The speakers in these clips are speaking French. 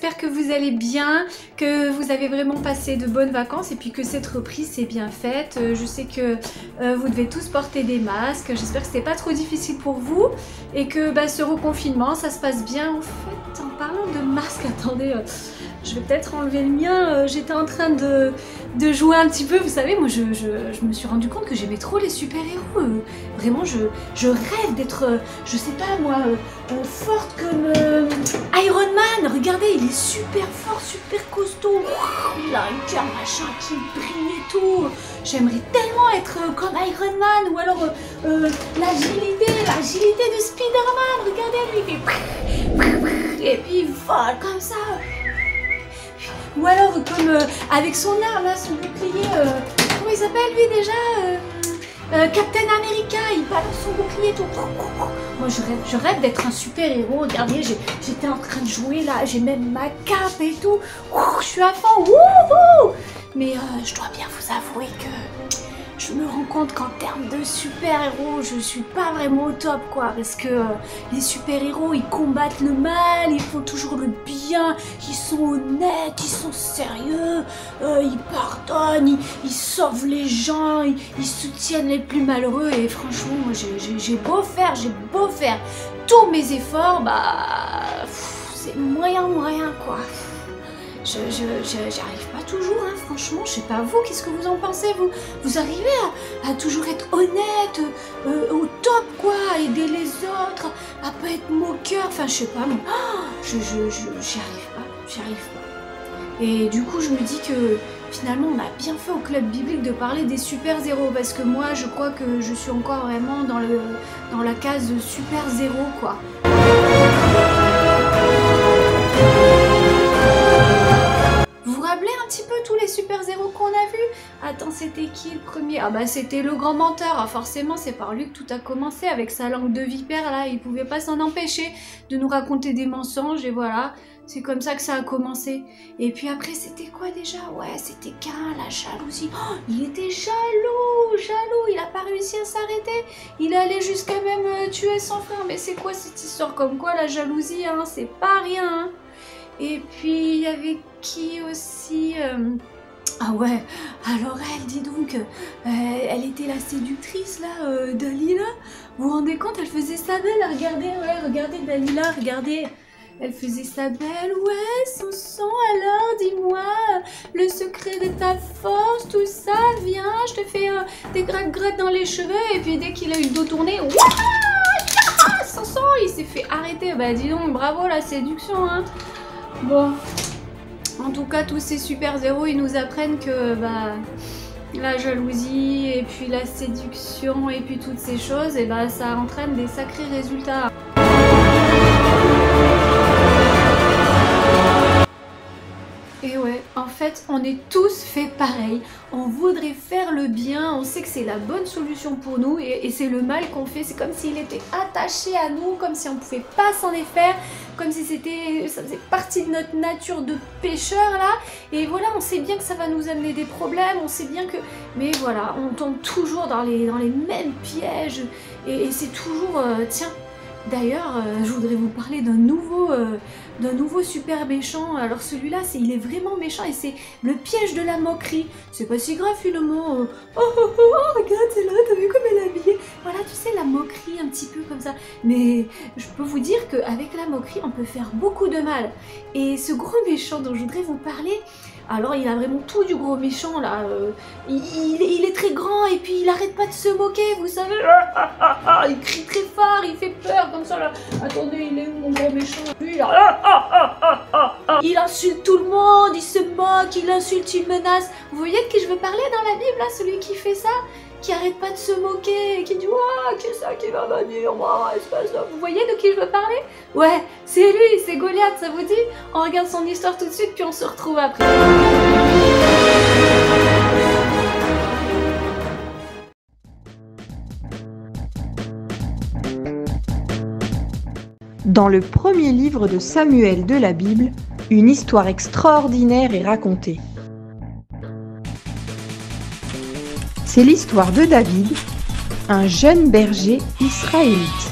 j'espère que vous allez bien, que vous avez vraiment passé de bonnes vacances et puis que cette reprise s'est bien faite. Je sais que vous devez tous porter des masques, j'espère que c'était pas trop difficile pour vous et que ce reconfinement ça se passe bien. En fait, en parlant de masques, attendez, je vais peut-être enlever le mien, j'étais en train de jouer un petit peu, vous savez, moi je me suis rendu compte que j'aimais trop les super-héros, vraiment je rêve d'être, je sais pas moi, forte comme Iron Man. Regardez, il est super fort, super costaud, il a un cœur machin qui brille et tout. J'aimerais tellement être comme Iron Man, ou alors l'agilité de Spider-Man. Regardez, lui il fait et puis il vole comme ça. Ou alors comme avec son arme là, son bouclier, comment il s'appelle lui déjà, Captain America, il balance son bouclier tout. Moi je rêve d'être un super héros. Regardez, j'étais en train de jouer là, j'ai même ma cape et tout. Je suis à fond. Mais je dois bien vous avouer que je me rends compte qu'en termes de super-héros, je suis pas vraiment au top quoi, parce que les super-héros ils combattent le mal, ils font toujours le bien, ils sont honnêtes, ils sont sérieux, ils pardonnent, ils sauvent les gens, ils soutiennent les plus malheureux. Et franchement, moi j'ai beau faire tous mes efforts, c'est moyen quoi. J'y arrive pas toujours, hein, franchement, je sais pas vous, qu'est-ce que vous en pensez, vous arrivez à toujours être honnête, au top quoi, à aider les autres, à pas être moqueur, enfin je sais pas, moi, j'y arrive pas. Et du coup je me dis que finalement on a bien fait au club biblique de parler des super-héros, parce que moi je crois que je suis encore vraiment dans la case super-héros quoi. Vous vous rappelez un petit peu tous les super-héros qu'on a vus? Attends, c'était qui le premier? Ah c'était le grand menteur, forcément c'est par lui que tout a commencé, avec sa langue de vipère là, il pouvait pas s'en empêcher de nous raconter des mensonges et voilà, c'est comme ça que ça a commencé. Et puis après c'était quoi déjà? Ouais, c'était Cain, la jalousie. Il était jaloux, il a pas réussi à s'arrêter, il est allé jusqu'à même tuer son frère. Mais c'est quoi cette histoire? Comme quoi la jalousie, hein, c'est pas rien, hein. Et puis il y avait qui aussi? Ah ouais, alors elle, dis donc, elle était la séductrice là, Dalila. Vous vous rendez compte, elle faisait sa belle, regardez Dalila, regardez. Elle faisait sa belle, ouais, Samson, alors dis-moi, le secret de ta force, tout ça, viens, je te fais des gratte-gratte dans les cheveux. Et puis dès qu'il a eu le dos tourné, ouah, Samson, il s'est fait arrêter. Dis donc, bravo la séduction, hein. Bon, en tout cas, tous ces super-héros, ils nous apprennent que la jalousie et puis la séduction et puis toutes ces choses, et ça entraîne des sacrés résultats. Et ouais, en fait, on est tous faits pareil. On voudrait faire le bien, on sait que c'est la bonne solution pour nous et c'est le mal qu'on fait. C'est comme s'il était attaché à nous, comme si on ne pouvait pas s'en défaire, comme si ça faisait partie de notre nature de pécheur là. Et voilà, on sait bien que ça va nous amener des problèmes, on sait bien que... Mais voilà, on tombe toujours dans les mêmes pièges et c'est toujours... Tiens, d'ailleurs, je voudrais vous parler d'un nouveau super méchant. Alors celui-là, il est vraiment méchant et c'est le piège de la moquerie. C'est pas si grave finalement. Regarde, c'est là, t'as vu comme elle est habillée? Voilà, tu sais, la moquerie un petit peu comme ça. Mais je peux vous dire qu'avec la moquerie, on peut faire beaucoup de mal. Et ce gros méchant dont je voudrais vous parler, alors il a vraiment tout du gros méchant là, il est très grand et puis il arrête pas de se moquer, vous savez, il crie très fort, il fait peur comme ça là. Attendez, il est où mon gros méchant? Lui là, il insulte tout le monde, il se moque, il insulte, il menace. Vous voyez de qui je veux parler dans la Bible là, celui qui fait ça, qui arrête pas de se moquer, qui dit ouah, qu'est-ce ça qui va venir, moi, espèce de... Vous voyez de qui je veux parler? Ouais, c'est lui, c'est Goliath, ça vous dit? On regarde son histoire tout de suite puis on se retrouve après. Dans le premier livre de Samuel de la Bible, une histoire extraordinaire est racontée. C'est l'histoire de David, un jeune berger israélite.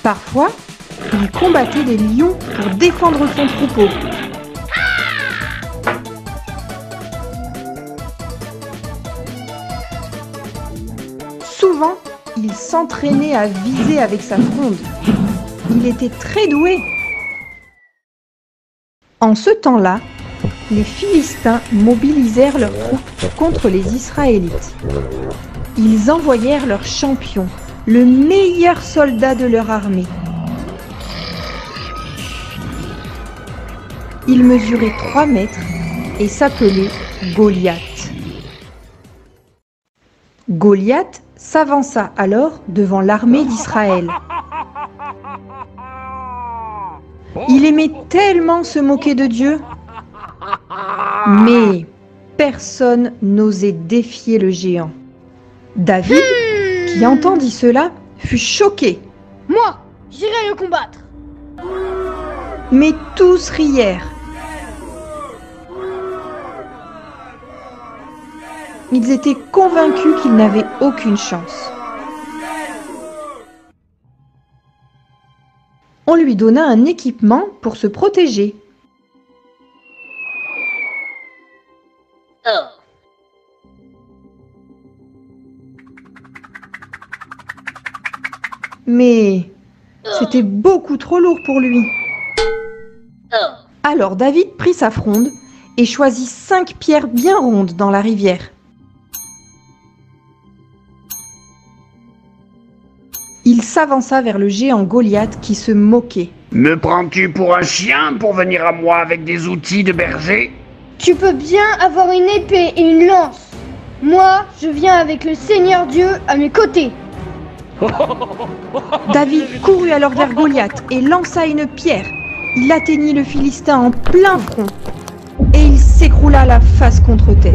Parfois, il combattait des lions pour défendre son troupeau. Souvent, il s'entraînait à viser avec sa fronde. Il était très doué. En ce temps-là, les Philistins mobilisèrent leurs troupes contre les Israélites. Ils envoyèrent leur champion, le meilleur soldat de leur armée. Il mesurait 3 mètres et s'appelait Goliath. Goliath s'avança alors devant l'armée d'Israël. Il aimait tellement se moquer de Dieu, mais personne n'osait défier le géant. David, qui entendit cela, fut choqué. Moi, j'irai le combattre. Mais tous rièrent. Ils étaient convaincus qu'il n'avait aucune chance. On lui donna un équipement pour se protéger. Mais c'était beaucoup trop lourd pour lui. Alors David prit sa fronde et choisit 5 pierres bien rondes dans la rivière. Il s'avança vers le géant Goliath qui se moquait. « Me prends-tu pour un chien pour venir à moi avec des outils de berger ?» Tu peux bien avoir une épée et une lance. Moi, je viens avec le Seigneur Dieu à mes côtés. David courut alors vers Goliath et lança une pierre. Il atteignit le Philistin en plein front et il s'écroula la face contre terre.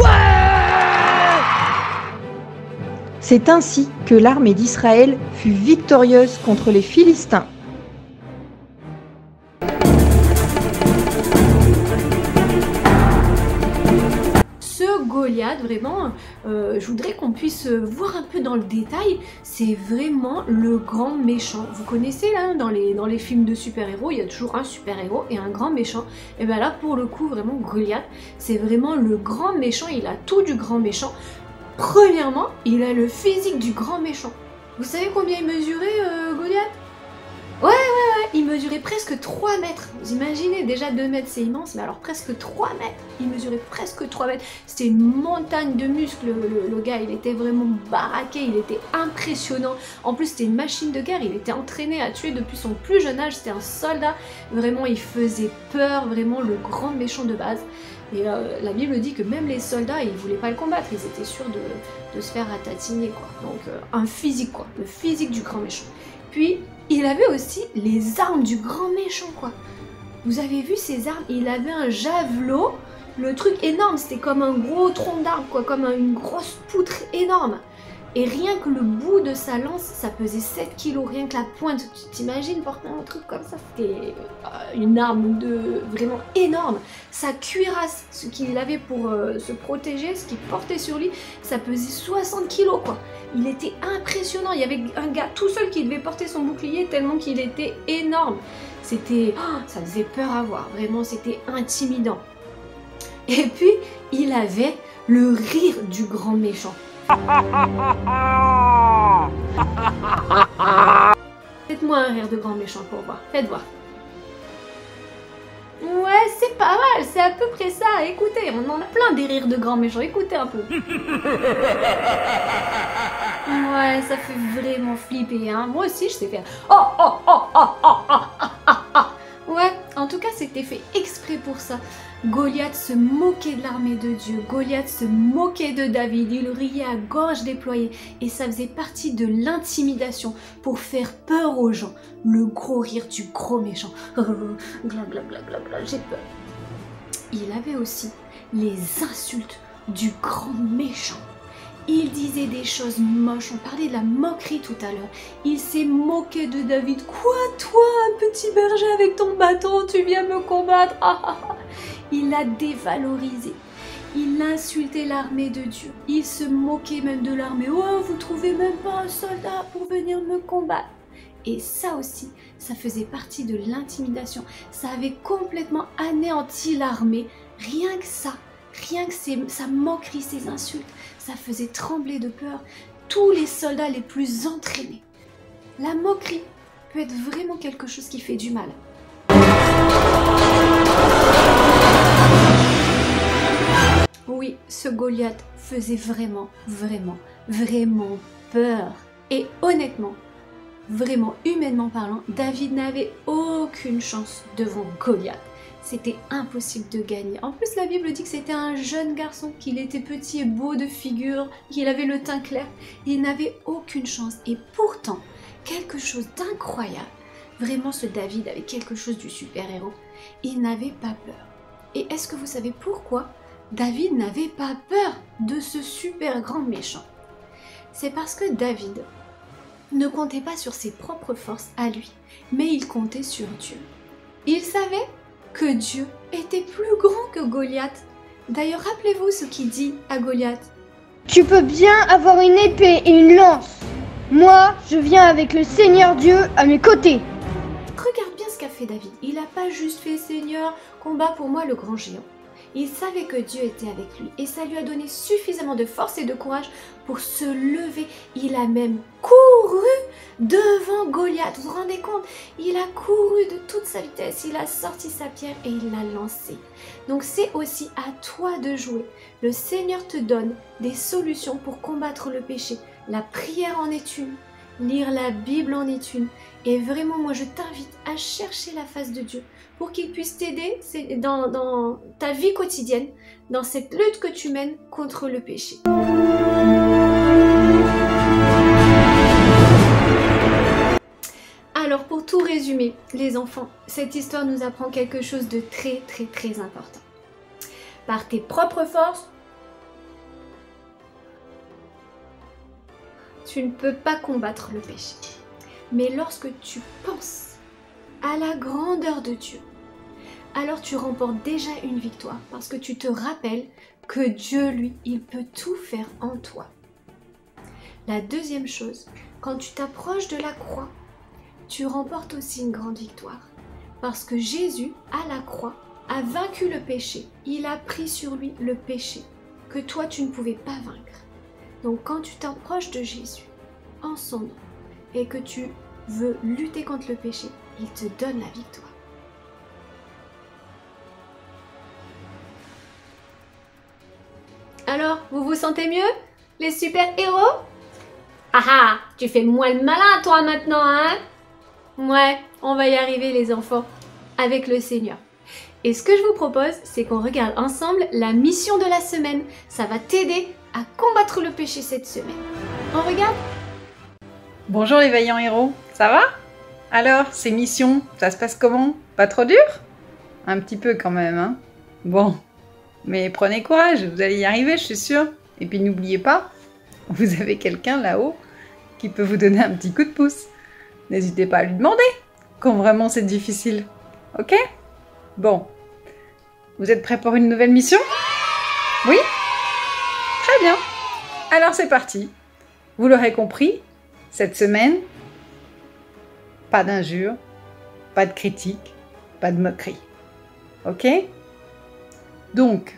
C'est ainsi que l'armée d'Israël fut victorieuse contre les Philistins. Ce Goliath, vraiment, je voudrais qu'on puisse voir un peu dans le détail. C'est vraiment le grand méchant. Vous connaissez là, dans les films de super-héros, il y a toujours un super-héros et un grand méchant. Et bien là, pour le coup, vraiment, Goliath, c'est vraiment le grand méchant. Il a tout du grand méchant. Premièrement, il a le physique du grand méchant. Vous savez combien il mesurait, Goliath? Ouais, il mesurait presque 3 mètres. Vous imaginez, déjà 2 mètres c'est immense, mais alors presque 3 mètres. Il mesurait presque 3 mètres. C'était une montagne de muscles, le gars. Il était vraiment baraqué, il était impressionnant. En plus, c'était une machine de guerre. Il était entraîné à tuer depuis son plus jeune âge. C'était un soldat. Vraiment, il faisait peur, vraiment le grand méchant de base. Et la Bible dit que même les soldats, ils voulaient pas le combattre, ils étaient sûrs de se faire ratatiner, quoi. Donc un physique, quoi, le physique du grand méchant. Puis, il avait aussi les armes du grand méchant, quoi. Vous avez vu ces armes? Il avait un javelot, le truc énorme, c'était comme un gros tronc d'arbre, quoi, comme une grosse poutre énorme. Et rien que le bout de sa lance, ça pesait 7 kilos, rien que la pointe. Tu t'imagines porter un truc comme ça? C'était une arme vraiment énorme. Sa cuirasse, ce qu'il avait pour se protéger, ce qu'il portait sur lui, ça pesait 60 kilos, quoi. Il était impressionnant. Il y avait un gars tout seul qui devait porter son bouclier tellement qu'il était énorme. C'était... Oh, ça faisait peur à voir. Vraiment, c'était intimidant. Et puis, il avait le rire du grand méchant. Faites-moi un rire de grand méchant pour voir. Faites voir. Ouais, c'est pas mal, c'est à peu près ça. Écoutez, on en a plein des rires de grands méchants. Écoutez un peu. Ouais, ça fait vraiment flipper, hein. Moi aussi, je sais faire. Ouais, en tout cas, c'était fait exprès pour ça. Goliath se moquait de l'armée de Dieu, Goliath se moquait de David, il riait à gorge déployée et ça faisait partie de l'intimidation pour faire peur aux gens. Le gros rire du gros méchant. J'ai peur. Il avait aussi les insultes du grand méchant. Il disait des choses moches, on parlait de la moquerie tout à l'heure. Il s'est moqué de David. Quoi, toi, un petit berger avec ton bâton, tu viens me combattre? Il l'a dévalorisé. Il insultait l'armée de Dieu. Il se moquait même de l'armée. Oh, vous trouvez même pas un soldat pour venir me combattre? Et ça aussi, ça faisait partie de l'intimidation. Ça avait complètement anéanti l'armée. Rien que ça, sa moquerie, ses insultes, ça faisait trembler de peur tous les soldats les plus entraînés. La moquerie peut être vraiment quelque chose qui fait du mal. Oui, ce Goliath faisait vraiment peur. Et honnêtement, vraiment humainement parlant, David n'avait aucune chance devant Goliath. C'était impossible de gagner. En plus, la Bible dit que c'était un jeune garçon, qu'il était petit et beau de figure, qu'il avait le teint clair. Il n'avait aucune chance. Et pourtant, quelque chose d'incroyable. Vraiment, ce David avait quelque chose du super-héros. Il n'avait pas peur. Et est-ce que vous savez pourquoi David n'avait pas peur de ce super grand méchant? C'est parce que David ne comptait pas sur ses propres forces à lui, mais il comptait sur Dieu. Il savait que Dieu était plus grand que Goliath. D'ailleurs, rappelez-vous ce qu'il dit à Goliath. Tu peux bien avoir une épée et une lance. Moi, je viens avec le Seigneur Dieu à mes côtés. Regarde bien ce qu'a fait David. Il n'a pas juste fait Seigneur, combat pour moi le grand géant. Il savait que Dieu était avec lui et ça lui a donné suffisamment de force et de courage pour se lever. Il a même couru devant Goliath. Vous vous rendez compte? Il a couru de toute sa vitesse, il a sorti sa pierre et il l'a lancée. Donc c'est aussi à toi de jouer. Le Seigneur te donne des solutions pour combattre le péché. La prière en est une, lire la Bible en est une. Et vraiment, moi je t'invite à chercher la face de Dieu pour qu'il puisse t'aider dans ta vie quotidienne, dans cette lutte que tu mènes contre le péché. Alors pour tout résumer, les enfants, cette histoire nous apprend quelque chose de très important. Par tes propres forces, tu ne peux pas combattre le péché. Mais lorsque tu penses à la grandeur de Dieu, alors tu remportes déjà une victoire parce que tu te rappelles que Dieu, lui, il peut tout faire en toi. La deuxième chose, quand tu t'approches de la croix, tu remportes aussi une grande victoire parce que Jésus, à la croix, a vaincu le péché. Il a pris sur lui le péché que toi, tu ne pouvais pas vaincre. Donc quand tu t'approches de Jésus, en son nom, et que tu veux lutter contre le péché, il te donne la victoire. Alors, vous vous sentez mieux, les super-héros? Ah ah, tu fais moins le malin toi maintenant, hein? Ouais, on va y arriver les enfants, avec le Seigneur. Et ce que je vous propose, c'est qu'on regarde ensemble la mission de la semaine. Ça va t'aider à combattre le péché cette semaine. On regarde? Bonjour les vaillants héros, ça va? Alors, ces missions, ça se passe comment? Pas trop dur? Un petit peu quand même, hein? Bon, mais prenez courage, vous allez y arriver, je suis sûre. Et puis n'oubliez pas, vous avez quelqu'un là-haut qui peut vous donner un petit coup de pouce. N'hésitez pas à lui demander quand vraiment c'est difficile, ok? Bon, vous êtes prêts pour une nouvelle mission? Oui? Très bien, alors c'est parti. Vous l'aurez compris, cette semaine, pas d'injures, pas de critiques, pas de moqueries. Ok? Donc,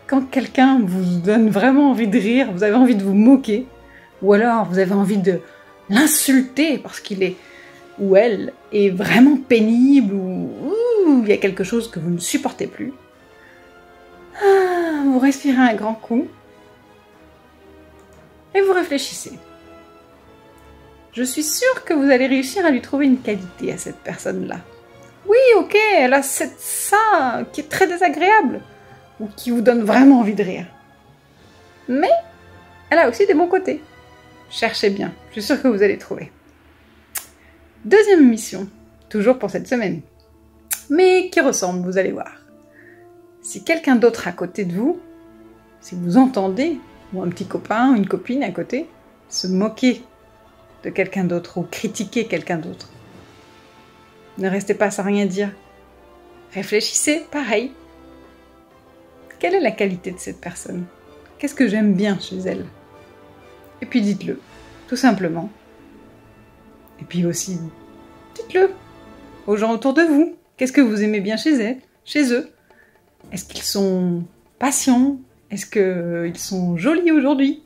quand quelqu'un vous donne vraiment envie de rire, vous avez envie de vous moquer, ou alors vous avez envie de l'insulter parce qu'il est ou elle est vraiment pénible, ou il y a quelque chose que vous ne supportez plus, vous respirez un grand coup et vous réfléchissez. Je suis sûre que vous allez réussir à lui trouver une qualité à cette personne-là. Oui, ok, elle a ça qui est très désagréable, ou qui vous donne vraiment envie de rire. Mais elle a aussi des bons côtés. Cherchez bien, je suis sûre que vous allez trouver. Deuxième mission, toujours pour cette semaine, mais qui ressemble, vous allez voir. Si quelqu'un d'autre à côté de vous, si vous entendez, ou un petit copain ou une copine à côté, se moquer de quelqu'un d'autre ou critiquer quelqu'un d'autre, ne restez pas sans rien dire. Réfléchissez, pareil. Quelle est la qualité de cette personne? Qu'est-ce que j'aime bien chez elle? Et puis dites-le, tout simplement. Et puis aussi, dites-le aux gens autour de vous. Qu'est-ce que vous aimez bien chez eux? Est-ce qu'ils sont patients? Est-ce qu'ils sont jolis aujourd'hui?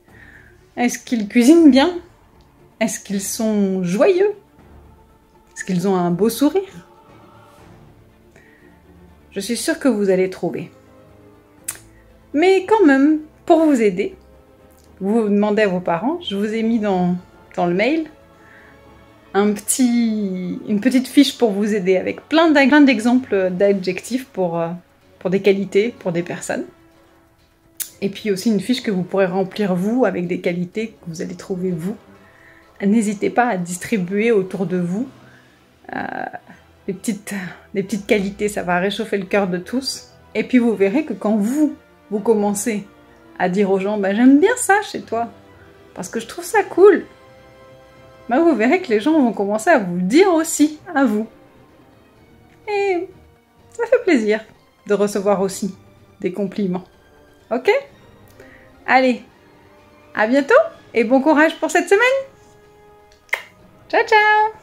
Est-ce qu'ils cuisinent bien? Est-ce qu'ils sont joyeux? Est-ce qu'ils ont un beau sourire? Je suis sûre que vous allez trouver. Mais quand même, pour vous aider, vous demandez à vos parents, je vous ai mis dans le mail une petite fiche pour vous aider avec plein d'exemples d'adjectifs pour des qualités, pour des personnes. Et puis aussi une fiche que vous pourrez remplir vous avec des qualités que vous allez trouver vous. N'hésitez pas à distribuer autour de vous des petites qualités, ça va réchauffer le cœur de tous. Et puis vous verrez que quand vous commencez à dire aux gens, j'aime bien ça chez toi, parce que je trouve ça cool, vous verrez que les gens vont commencer à vous le dire aussi, à vous. Et ça fait plaisir de recevoir aussi des compliments. Ok? Allez, à bientôt et bon courage pour cette semaine. Ciao, ciao!